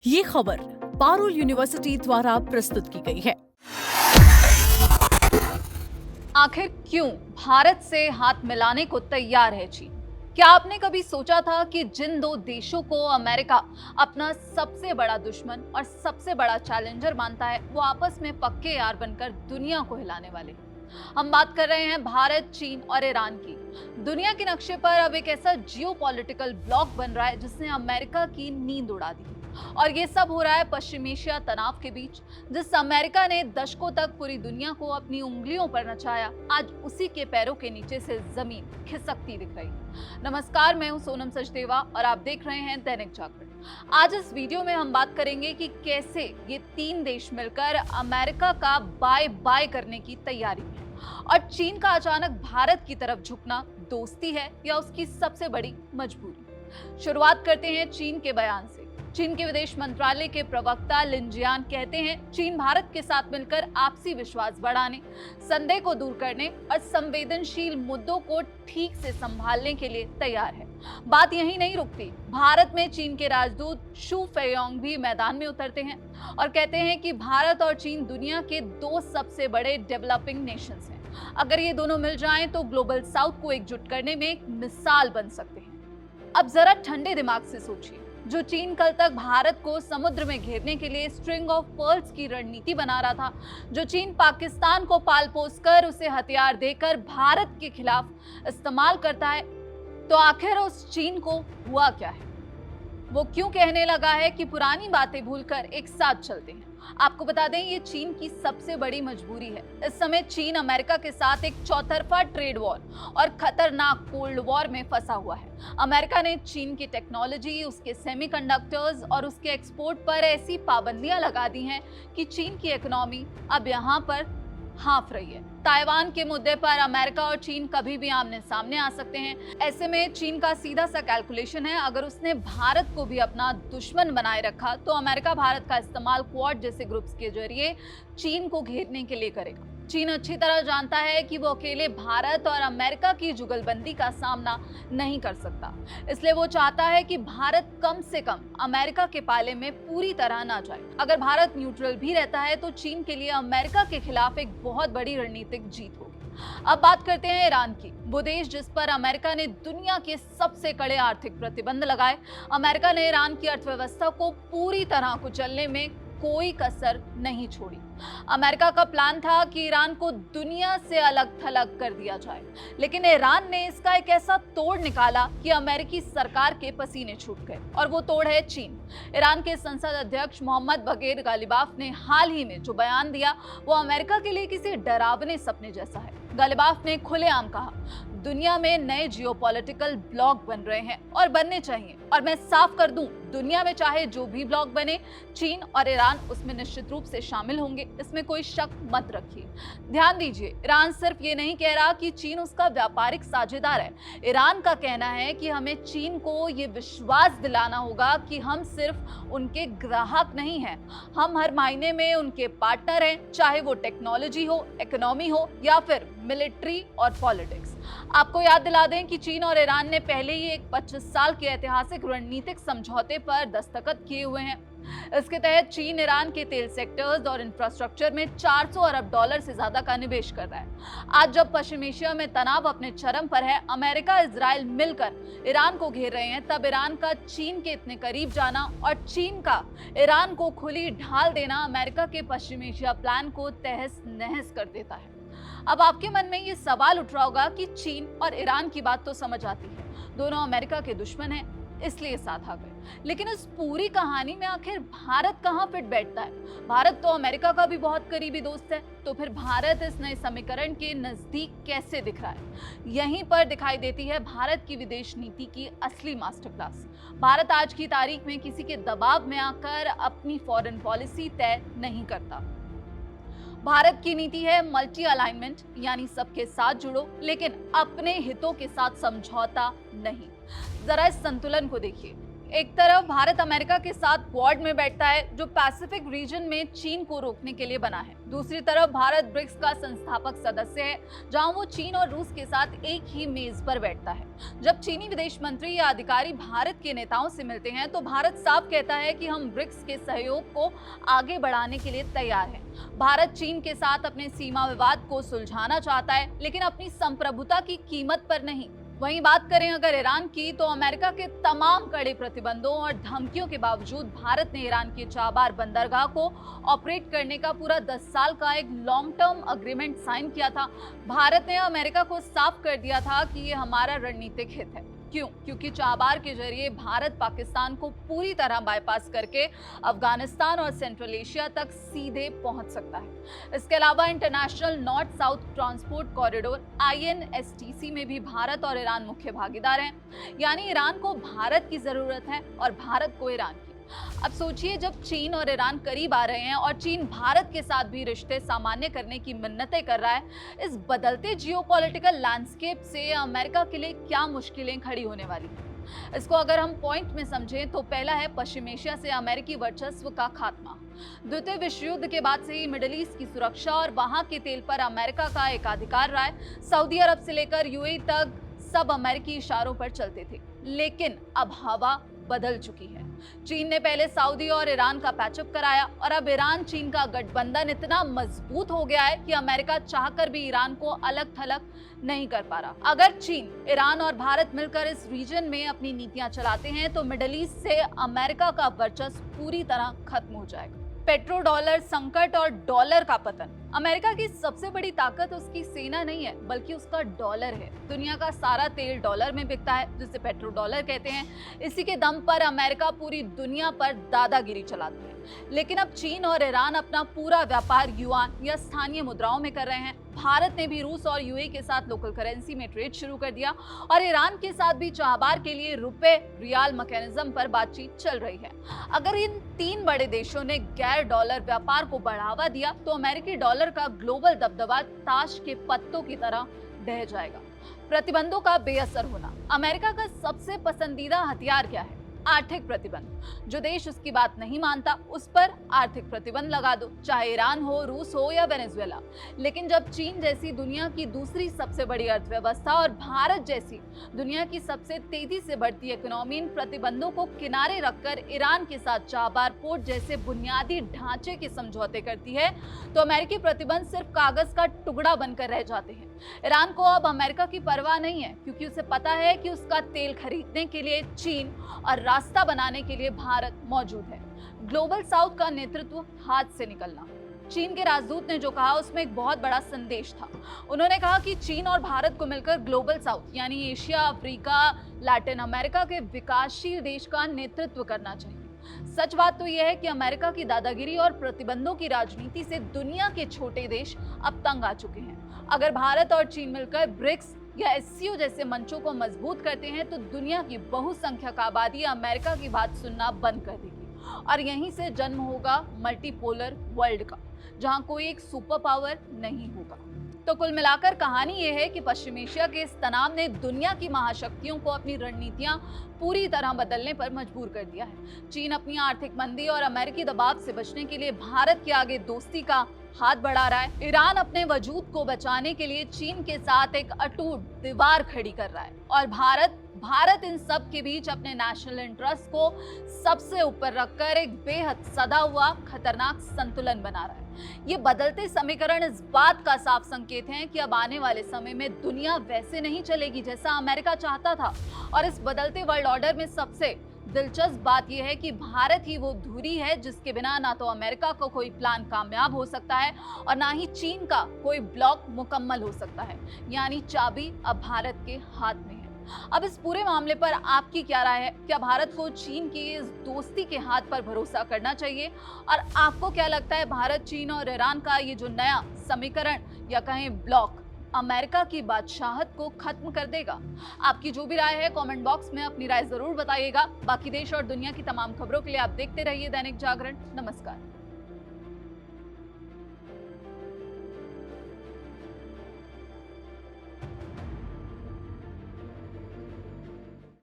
ये खबर पारुल यूनिवर्सिटी द्वारा प्रस्तुत की गई है। आखिर क्यों भारत से हाथ मिलाने को तैयार है चीन? क्या आपने कभी सोचा था कि जिन दो देशों को अमेरिका अपना सबसे बड़ा दुश्मन और सबसे बड़ा चैलेंजर मानता है, वो आपस में पक्के यार बनकर दुनिया को हिलाने वाले? हम बात कर रहे हैं भारत, चीन और ईरान की। दुनिया के नक्शे पर अब एक ऐसा जियोपॉलिटिकल ब्लॉक बन रहा है जिसने अमेरिका की नींद उड़ा दी। और ये सब हो रहा है पश्चिम एशिया तनाव के बीच। जिस अमेरिका ने दशकों तक पूरी दुनिया को अपनी उंगलियों पर नचाया, आज उसी के पैरों के नीचे से जमीन खिसकती दिख रही है। नमस्कार, मैं हूं सोनम सचदेवा और आप देख रहे हैं दैनिक जागरण। आज इस वीडियो में हम बात करेंगे कि कैसे ये तीन देश मिलकर अमेरिका का बाय बाय करने की तैयारी में है और चीन का अचानक भारत की तरफ झुकना दोस्ती है या उसकी सबसे बड़ी मजबूरी। शुरुआत करते हैं चीन के बयान से। चीन के विदेश मंत्रालय के प्रवक्ता लिन जियान कहते हैं, चीन भारत के साथ मिलकर आपसी विश्वास बढ़ाने, संदेह को दूर करने और संवेदनशील मुद्दों को ठीक से संभालने के लिए तैयार है। बात यहीं नहीं रुकती। भारत में चीन के राजदूत शू फेयोंग भी मैदान में उतरते हैं और कहते हैं कि भारत और चीन दुनिया के दो सबसे बड़े डेवलपिंग नेशंस हैं। अगर ये दोनों मिल जाएं तो ग्लोबल साउथ को एकजुट करने में एक मिसाल बन सकते हैं। अब जरा ठंडे दिमाग से सोचिए, जो चीन कल तक भारत को समुद्र में घेरने के लिए स्ट्रिंग ऑफ पर्ल्स की रणनीति बना रहा था, जो चीन पाकिस्तान को पाल पोस कर उसे हथियार देकर भारत के खिलाफ इस्तेमाल करता है, तो आखिर उस चीन को हुआ क्या है? वो क्यों कहने लगा है कि पुरानी बातें भूलकर एक साथ चलते हैं? आपको बता दें, ये चीन की सबसे बड़ी मजबूरी है। इस समय चीन अमेरिका के साथ एक चौतरफा ट्रेड वॉर और खतरनाक कोल्ड वॉर में फंसा हुआ है। अमेरिका ने चीन की टेक्नोलॉजी, उसके सेमीकंडक्टर्स और उसके एक्सपोर्ट पर ऐसी पाबंदियां लगा दी हैं कि चीन की इकोनॉमी अब यहाँ पर हाँफ रही है। ताइवान के मुद्दे पर अमेरिका और चीन कभी भी आमने सामने आ सकते हैं। ऐसे में चीन का सीधा सा कैलकुलेशन है, अगर उसने भारत को भी अपना दुश्मन बनाए रखा तो अमेरिका भारत का इस्तेमाल क्वाड जैसे ग्रुप्स के जरिए चीन को घेरने के लिए करेगा। चीन अच्छी तरह जानता है कि वो अकेले भारत और अमेरिका की जुगलबंदी का सामना नहीं कर सकता, इसलिए वो चाहता है कि भारत कम से कम अमेरिका के पाले में पूरी तरह ना जाए। अगर भारत न्यूट्रल भी रहता है तो चीन के लिए अमेरिका के खिलाफ एक बहुत बड़ी रणनीतिक जीत होगी। अब बात करते हैं ईरान की, वो देश जिस पर अमेरिका ने दुनिया के सबसे कड़े आर्थिक प्रतिबंध लगाए। अमेरिका ने ईरान की अर्थव्यवस्था को पूरी तरह कुचलने में कोई कसर नहीं छोड़ी। अमेरिका का प्लान था कि ईरान को दुनिया से अलग थलग कर दिया जाए, लेकिन ईरान ने इसका एक ऐसा तोड़ निकाला कि अमेरिकी सरकार के पसीने छूट गए, और वो तोड़ है चीन। ईरान के संसद अध्यक्ष मोहम्मद बगैर गालिबाफ ने हाल ही में जो बयान दिया, वो अमेरिका के लिए किसी डरावने सपने जैसा है। गालिबाफ ने खुलेआम कहा, दुनिया में नए जियोपॉलिटिकल ब्लॉक बन रहे हैं और बनने चाहिए, और मैं साफ कर दूं, दुनिया में चाहे जो भी ब्लॉक बने, चीन और ईरान उसमें निश्चित रूप से शामिल होंगे, इसमें कोई शक मत रखिए। ध्यान दीजिए, ईरान सिर्फ ये नहीं कह रहा कि चीन उसका व्यापारिक साझेदार है। ईरान का कहना है कि हमें चीन को ये विश्वास दिलाना होगा कि हम सिर्फ उनके ग्राहक नहीं हैं, हम हर मायने में उनके पार्टनर हैं, चाहे वो टेक्नोलॉजी हो, इकोनॉमी हो या फिर मिलिट्री और पॉलिटिक्स। आपको याद दिला दें कि चीन और ईरान ने पहले ही एक 25 साल के ऐतिहासिक रणनीतिक समझौते पर दस्तखत किए हुए हैं। इसके तहत चीन ईरान के तेल सेक्टर्स और इंफ्रास्ट्रक्चर में 400 अरब डॉलर से ज्यादा का निवेश कर रहा है। आज जब पश्चिम एशिया में तनाव अपने चरम पर है, अमेरिका, इजराइल मिलकर ईरान को घेर रहे हैं, तब ईरान का चीन के इतने करीब जाना और चीन का ईरान को खुली ढाल देना अमेरिका के पश्चिम एशिया प्लान को तहस नहस कर देता है। अब आपके मन में ये सवाल उठ रहा होगा कि चीन और ईरान की बात तो समझ आती है, दोनों अमेरिका के दुश्मन हैं, इसलिए साथ आ गए, लेकिन इस पूरी कहानी में आखिर भारत कहां फिट बैठता है? भारत तो अमेरिका का भी बहुत करीबी दोस्त है, तो फिर भारत इस नए समीकरण के नजदीक कैसे दिख रहा है? यहीं पर दिखाई देती है भारत की विदेश नीति की असली मास्टर क्लास। भारत आज की तारीख में किसी के दबाव में आकर अपनी फॉरेन पॉलिसी तय नहीं करता। भारत की नीति है मल्टी अलाइनमेंट, यानी सबके साथ जुड़ो लेकिन अपने हितों के साथ समझौता नहीं। जरा इस संतुलन को देखिए। एक तरफ भारत अमेरिका के साथ क्वाड में बैठता है जो पैसिफिक रीजन में चीन को रोकने के लिए बना है। दूसरी तरफ भारत ब्रिक्स का संस्थापक सदस्य है जहां वो चीन और रूस के साथ एक ही मेज पर बैठता है। जब चीनी विदेश मंत्री या अधिकारी भारत के नेताओं से मिलते हैं तो भारत साफ कहता है कि हम ब्रिक्स के सहयोग को आगे बढ़ाने के लिए तैयार हैं। भारत चीन के साथ अपने सीमा विवाद को सुलझाना चाहता है, लेकिन अपनी संप्रभुता की कीमत पर नहीं। वहीं बात करें अगर ईरान की, तो अमेरिका के तमाम कड़े प्रतिबंधों और धमकियों के बावजूद भारत ने ईरान के चाबार बंदरगाह को ऑपरेट करने का पूरा 10 साल का एक लॉन्ग टर्म अग्रीमेंट साइन किया था। भारत ने अमेरिका को साफ कर दिया था कि ये हमारा रणनीतिक हित है। क्यों? क्योंकि चाबार के जरिए भारत पाकिस्तान को पूरी तरह बाईपास करके अफगानिस्तान और सेंट्रल एशिया तक सीधे पहुंच सकता है। इसके अलावा international north south transport corridor INSTC में भी भारत और ईरान मुख्य भागीदार हैं। यानी ईरान को भारत की जरूरत है और भारत को ईरान की। अब सोचिए, जब चीन और ईरान करीब आ रहे हैं और चीन भारत के साथ भी रिश्ते सामान्य करने की मिन्नतें कर रहा है, इस बदलते जियोपॉलिटिकल लैंडस्केप से अमेरिका के लिए क्या मुश्किलें खड़ी होने वाली हैं? इसको अगर हम पॉइंट में समझें तो पहला है पश्चिम एशिया से अमेरिकी वर्चस्व का खात्मा। द्वितीय विश्व युद्ध के बाद से ही मिडिल ईस्ट की सुरक्षा और वहां के तेल पर अमेरिका का एकाधिकार रहा है। सऊदी अरब से लेकर UAE तक सब अमेरिकी इशारों पर चलते थे, लेकिन अब हवा बदल चुकी है। चीन ने पहले सऊदी और ईरान का पैचअप कराया और अब ईरान चीन का गठबंधन इतना मजबूत हो गया है कि अमेरिका चाहकर भी ईरान को अलग थलग नहीं कर पा रहा। अगर चीन, ईरान और भारत मिलकर इस रीजन में अपनी नीतियां चलाते हैं तो मिडिल ईस्ट से अमेरिका का वर्चस्व पूरी तरह खत्म हो जाएगा। पेट्रो डॉलर संकट और डॉलर का पतन। अमेरिका की सबसे बड़ी ताकत उसकी सेना नहीं है, बल्कि उसका डॉलर है। दुनिया का सारा तेल डॉलर में बिकता है, जिसे पेट्रो डॉलर कहते हैं। इसी के दम पर अमेरिका पूरी दुनिया पर दादागिरी चलाती है। लेकिन अब चीन और ईरान अपना पूरा व्यापार युआन या स्थानीय मुद्राओं में कर रहे हैं। भारत ने भी रूस और UAE के साथ लोकल करेंसी में ट्रेड शुरू कर दिया और ईरान के साथ भी चाबार के लिए रुपए रियाल मैकेनिज्म पर बातचीत चल रही है। अगर इन 3 बड़े देशों ने गैर डॉलर व्यापार को बढ़ावा दिया तो अमेरिकी डॉलर का ग्लोबल दबदबा ताश के पत्तों की तरह ढह जाएगा। प्रतिबंधों का बेअसर होना। अमेरिका का सबसे पसंदीदा हथियार क्या है? आर्थिक प्रतिबंध। जो देश उसकी बात नहीं मानता उस पर आर्थिक प्रतिबंध लगा दो, चाहे ईरान हो, रूस हो या वेनेजुएला। लेकिन जब चीन जैसी दुनिया की दूसरी सबसे बड़ी अर्थव्यवस्था और भारत जैसी दुनिया की सबसे तेजी से बढ़ती इकोनॉमी इन प्रतिबंधों को किनारे रखकर ईरान के साथ चाबार पोर्ट जैसे बुनियादी ढांचे के समझौते करती है, तो अमेरिकी प्रतिबंध सिर्फ कागज का टुकड़ा बनकर रह जाते हैं। ईरान को अब अमेरिका की परवाह नहीं है, क्योंकि उसे पता है कि उसका तेल खरीदने के लिए चीन और रास्ता बनाने के लिए भारत मौजूद है। ग्लोबल साउथ का नेतृत्व हाथ से निकलना। चीन के राजदूत ने जो कहा उसमें एक बहुत बड़ा संदेश था। उन्होंने कहा कि चीन और भारत को मिलकर ग्लोबल साउथ यानी एशिया, अफ्रीका, लैटिन अमेरिका के विकासशील देश का नेतृत्व करना चाहिए। सच बात तो यह है कि अमेरिका की दादागिरी और प्रतिबंधों की राजनीति से दुनिया के छोटे देश अब तंग आ चुके हैं। अगर भारत और चीन मिलकर ब्रिक्स या SCO जैसे मंचों को मजबूत करते हैं तो दुनिया की बहुसंख्यक आबादी अमेरिका की बात सुनना बंद कर देगी और यहीं से जन्म होगा मल्टीपोलर वर्ल्ड का, जहां कोई एक सुपर पावर नहीं होगा। तो कुल मिलाकर कहानी यह है कि पश्चिम एशिया के इस तनाव ने दुनिया की महाशक्तियों को अपनी रणनीतियां पूरी तरह बदलने पर मजबूर कर दिया है। चीन अपनी आर्थिक मंदी और अमेरिकी दबाव से बचने के लिए भारत के आगे दोस्ती का हाथ बढ़ा रहा है। ईरान अपने वजूद को बचाने के लिए चीन के साथ एक अटूट दीवार खड़ी कर रहा है और भारत इन सब के बीच अपने नेशनल इंटरेस्ट को सबसे ऊपर रखकर एक बेहद सदा हुआ खतरनाक संतुलन बना रहा है। ये बदलते समीकरण इस बात का साफ संकेत हैं कि अब आने वाले समय में दुनिया वैसे नहीं चलेगी जैसा अमेरिका चाहता था। और इस बदलते वर्ल्ड ऑर्डर में सबसे दिलचस्प बात यह है कि भारत ही वो धुरी है जिसके बिना ना तो अमेरिका को कोई प्लान कामयाब हो सकता है और ना ही चीन का कोई ब्लॉक मुकम्मल हो सकता है। यानी चाबी अब भारत के हाथ में है। अब इस पूरे मामले पर आपकी क्या राय है? क्या भारत को चीन की इस दोस्ती के हाथ पर भरोसा करना चाहिए? और आपको क्या लगता है, भारत, चीन और ईरान का ये जो नया समीकरण या कहें ब्लॉक अमेरिका की बादशाहत को खत्म कर देगा? आपकी जो भी राय है कमेंट बॉक्स में अपनी राय जरूर बताइएगा। बाकी देश और दुनिया की तमाम खबरों के लिए आप देखते रहिए दैनिक जागरण। नमस्कार।